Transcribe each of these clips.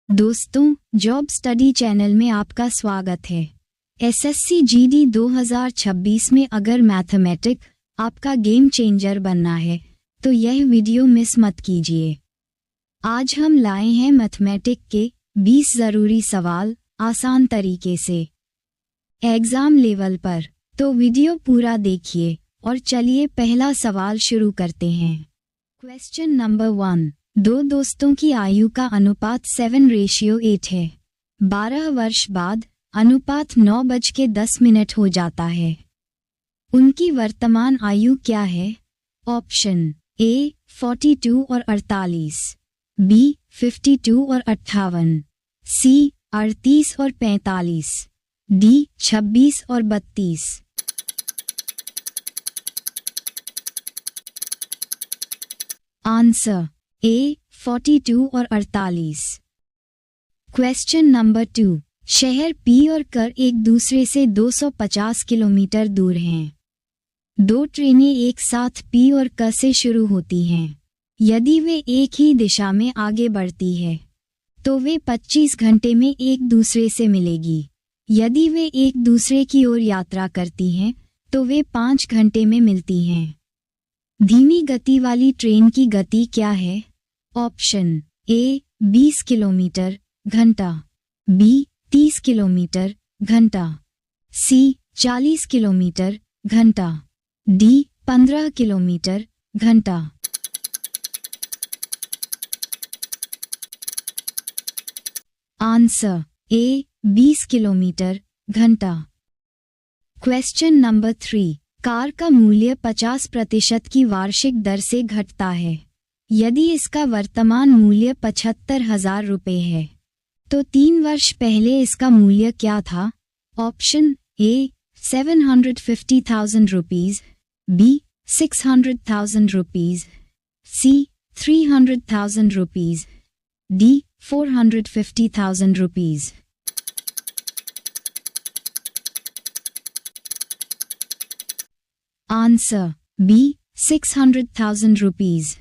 दोस्तों, job study channel में आपका स्वागत है। एसएससी जीडी 2026 में अगर मैथमेटिक आपका गेम चेंजर बनना है तो यह वीडियो मिस मत कीजिए। आज हम लाए हैं मैथमेटिक के 20 ज़रूरी सवाल आसान तरीके से एग्ज़ाम लेवल पर। तो वीडियो पूरा देखिए और चलिए पहला सवाल शुरू करते हैं। Question number 1। दो दोस्तों की आयु का अनुपात 7:8 है। 12 वर्ष बाद अनुपात 9:10 हो जाता है। उनकी वर्तमान आयु क्या है? ऑप्शन ए 42 और 48, बी 52 और 58, सी 38 और 45, डी 26 और 32। आंसर ए 42 और 48। Question number 2। शहर पी और कर एक दूसरे से 250 किलोमीटर दूर हैं। दो ट्रेनें एक साथ पी और क से शुरू होती हैं। यदि वे एक ही दिशा में आगे बढ़ती है तो वे 25 घंटे में एक दूसरे से मिलेगी। यदि वे एक दूसरे की ओर यात्रा करती हैं तो वे 5 घंटे में मिलती हैं। धीमी गति वाली ट्रेन की गति क्या है? ऑप्शन ए 20 किलोमीटर घंटा, बी 30 किलोमीटर घंटा, सी 40 किलोमीटर घंटा, डी 15 किलोमीटर घंटा। आंसर ए 20 किलोमीटर घंटा। Question number 3। कार का मूल्य 50% की वार्षिक दर से घटता है। यदि इसका वर्तमान मूल्य 75,000 रुपये है तो 3 वर्ष पहले इसका मूल्य क्या था? Option A 750,000 rupees, B 600,000 rupees, C 300,000 rupees, D 450,000 rupees. Answer B 600,000 rupees.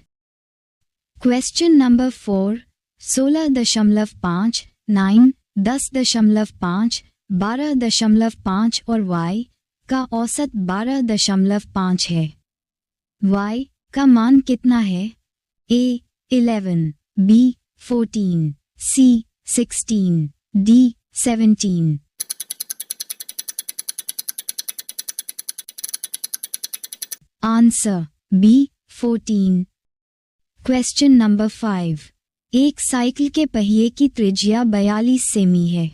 Question number 4। 16.5, 9, 10.5, 12.5 और y का औसत 12.5 है। y का मान कितना है? A 11, B 14, C 16, D 17। Answer B 14। Question number 5। एक साइकिल के पहिए की त्रिज्या 42 सेमी है।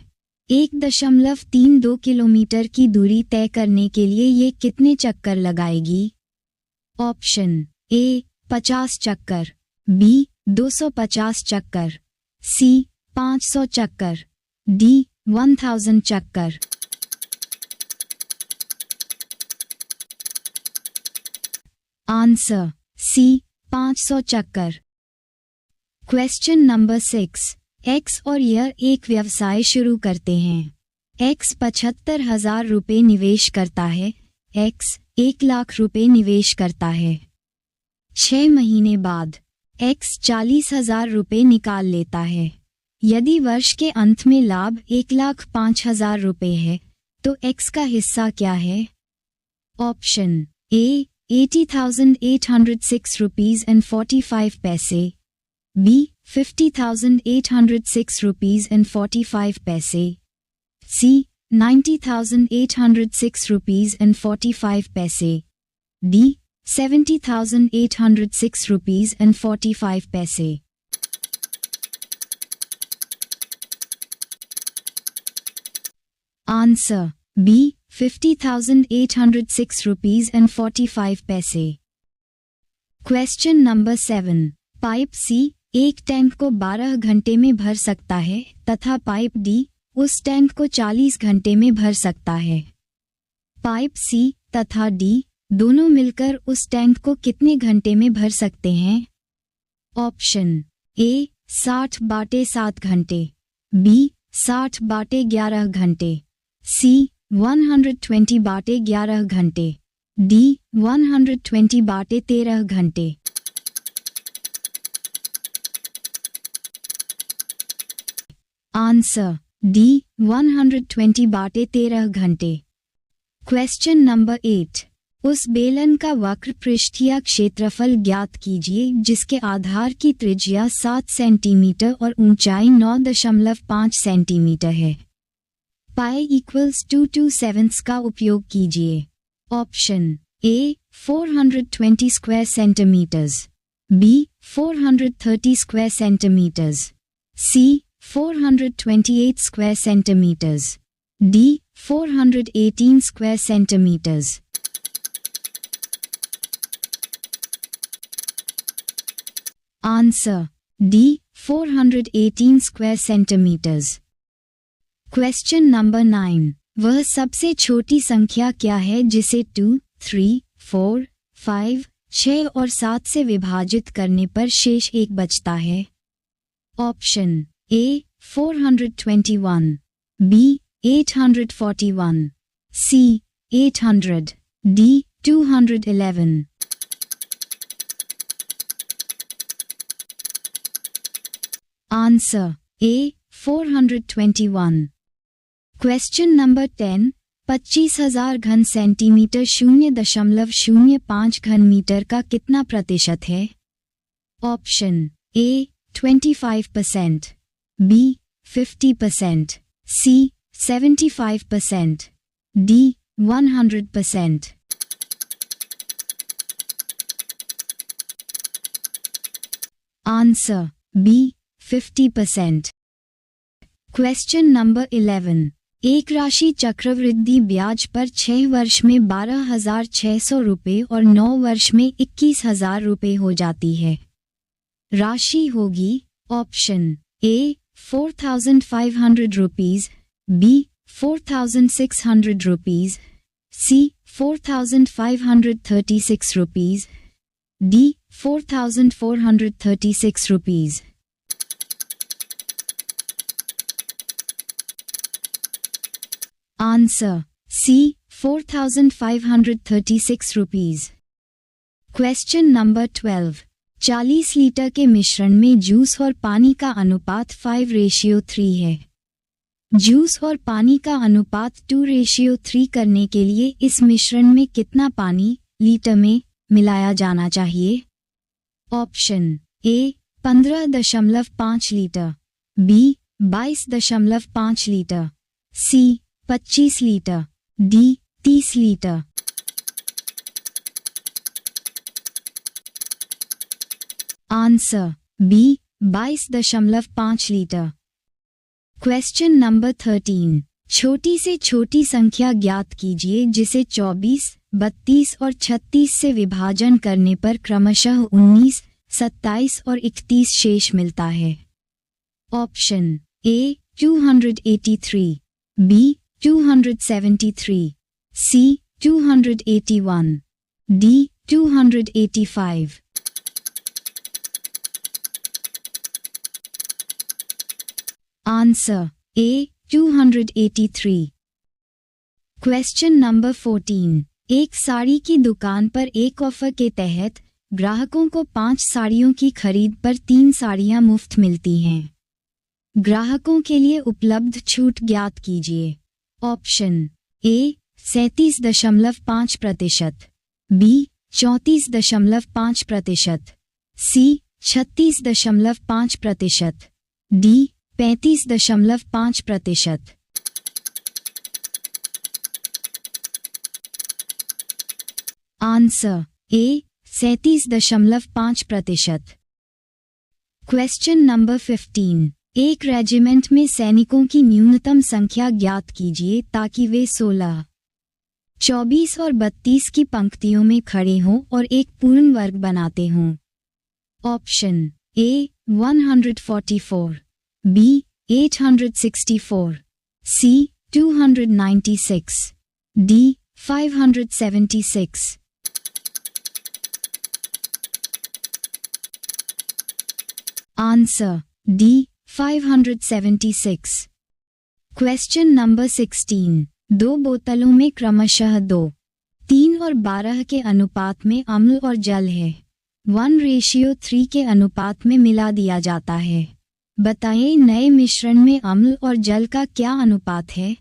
1.32 किलोमीटर की दूरी तय करने के लिए ये कितने चक्कर लगाएगी? ऑप्शन ए 50 चक्कर, बी 250 चक्कर, सी 500 चक्कर, डी 1000 चक्कर। आंसर सी 500 चक्कर। Question number 6। एक्स और य एक व्यवसाय शुरू करते हैं। एक्स 75,000 रुपये निवेश करता है, एक्स 1 लाख रुपये निवेश करता है। 6 महीने बाद एक्स 40,000 रुपये निकाल लेता है। यदि वर्ष के अंत में लाभ 1,05,000 रुपये है तो एक्स का हिस्सा क्या है? ऑप्शन ए 80,806 रुपीस and 45 पैसे, बी 50,806 रुपीस and 45 पैसे, सी 90,806 रुपीस and 45 पैसे, डी 70,806 रुपीस and 45 पैसे। आंसर बी 50,806 रुपीस and 45 पैसे। Question number 7। पाइप सी एक टैंक को 12 घंटे में भर सकता है तथा पाइप डी उस टैंक को 40 घंटे में भर सकता है। पाइप सी तथा डी दोनों मिलकर उस टैंक को कितने घंटे में भर सकते हैं? ऑप्शन ए 60/7 घंटे, बी 60/11 घंटे, सी 120/11 घंटे, डी 120/13 घंटे। आंसर डी 120 बाटे 13 घंटे। क्वेश्चन नंबर 8, उस बेलन का वक्र पृष्ठीय क्षेत्रफल ज्ञात कीजिए जिसके आधार की त्रिज्या 7 सेंटीमीटर और ऊंचाई 9.5 सेंटीमीटर है। पाई इक्वल्स 2/7 का उपयोग कीजिए। Option A 420 square centimetres, B 430 square centimetres, C 428 square centimetres, D 418 square centimetres. Answer D 418 square centimetres. Question number 9, वह सबसे छोटी संख्या क्या है जिसे 2, 3, 4, 5, 6 और 7 से विभाजित करने पर शेष 1 बचता है? Option A 421, B 841, C 800, D 211। Answer A 421। Question number 10, 25,000 घन सेंटीमीटर 0.05 घन मीटर का कितना प्रतिशत है? Option A 25%, B 50%, C 75%, D 100%। Answer B 50%। Question number 11, एक राशि चक्रवृद्धि ब्याज पर 6 वर्ष में 12,600 रुपये और 9 वर्ष में 21,000 रुपये हो जाती है। राशि होगी option A 4,500 rupees, B 4,600 rupees, C 4,536 rupees, D 4,436 rupees. Answer C 4,536 rupees. Question number 12, 40 litre के मिश्रण में जूस और पानी का अनुपात 5:3 है। जूस और पानी का अनुपात 2:3 करने के लिए इस मिश्रण में कितना पानी लीटर में मिलाया जाना चाहिए? Option A 15.5 litre, B 22.5 litre, C 25 litre, D 30 litre. Answer B 22.5 litre. Question number 13, छोटी से छोटी संख्या ज्ञात कीजिए जिसे 24, 32 और 36 से विभाजन करने पर क्रमशः 19, 27 और 31 शेष मिलता है। Option A 283, B 273, C 281, D 285। Answer A 283। Question number 14, एक साड़ी की दुकान पर एक ऑफर के तहत ग्राहकों को 5 साड़ियों की खरीद पर 3 साड़ियां मुफ्त मिलती हैं। ग्राहकों के लिए उपलब्ध छूट ज्ञात कीजिए। Option A 37.5%, B 34.5%, C 36.5%, D 35.5%। Answer A 37.5%। Question number 15, एक रेजिमेंट में सैनिकों की न्यूनतम संख्या ज्ञात कीजिए ताकि वे 16, 24 और 32 की पंक्तियों में खड़े हों और एक पूर्ण वर्ग बनाते हों। Option A 144, B 864, C 296, D 576। Answer D 576। Question number 16, 2 बोतलों में क्रमशः 2, 3 और 12 के अनुपात में अम्ल और जल है। 1:3 के अनुपात में मिला दिया जाता है। बताएं नए मिश्रण में अम्ल और जल का क्या अनुपात है।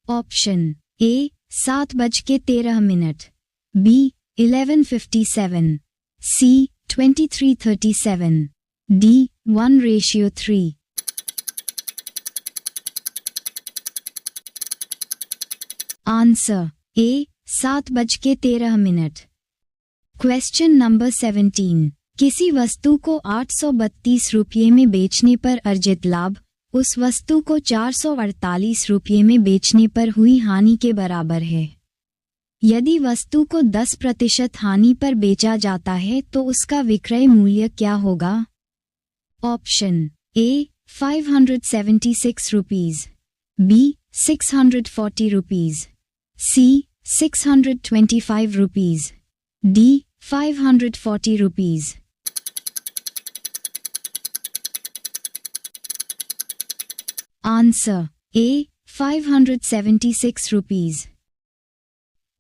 Option A 7:13, B 11:57, C 23:37, D 1:3। Answer A 7:13। Question number 17। किसी वस्तु को 832 रुपये में बेचने पर अर्जित लाभ उस वस्तु को 448 रुपये में बेचने पर हुई हानि के बराबर है। यदि वस्तु को 10% हानि पर बेचा जाता है तो उसका विक्रय मूल्य क्या होगा। Option A 576 rupees, B 640 rupees, C 625 rupees, D 540 rupees. Answer A 576 rupees.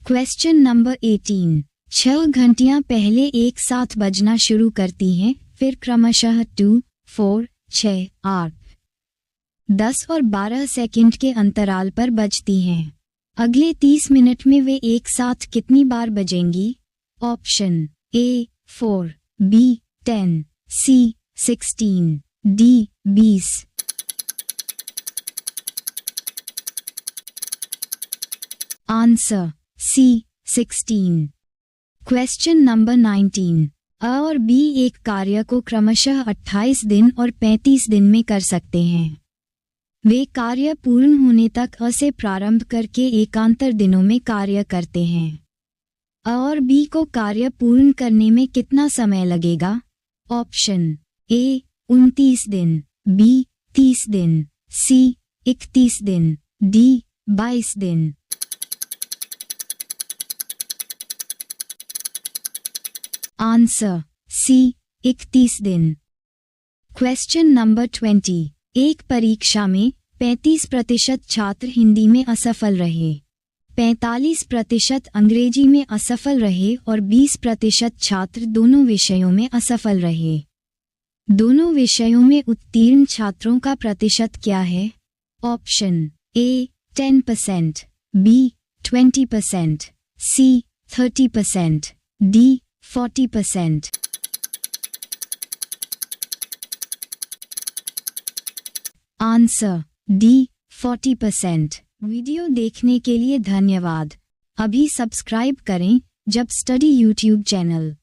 Question number 18। 6 घंटियां पहले एक साथ बजना शुरू करती हैं, फिर क्रमशः 2, 4, 6, 8, 10 और 12 सेकंड के अंतराल पर बजती हैं। अगले 30 मिनट में वे एक साथ कितनी बार बजेंगी। Option A 4, B 10, C 16, D 20। Answer C 16। Question number 19। A और बी एक कार्य को क्रमशः 28 दिन और 35 दिन में कर सकते हैं। वे कार्य पूर्ण होने तक अ से प्रारंभ करके एकांतर दिनों में कार्य करते हैं। अ और बी को कार्य पूर्ण करने में कितना समय लगेगा। ऑप्शन ए 29 दिन, बी 30 दिन, सी 31 दिन, डी 22 दिन। आंसर सी 31 दिन। Question number 20। एक परीक्षा में 35% छात्र हिंदी में असफल रहे, 45% अंग्रेजी में असफल रहे और 20% छात्र दोनों विषयों में असफल रहे। दोनों विषयों में उत्तीर्ण छात्रों का प्रतिशत क्या है। Option A 10%, B 20%, C 30%, D 40%। Answer D 40%। Video देखने के लिए धन्यवाद। अभी सब्सक्राइब करें जब स्टडी यूट्यूब चैनल।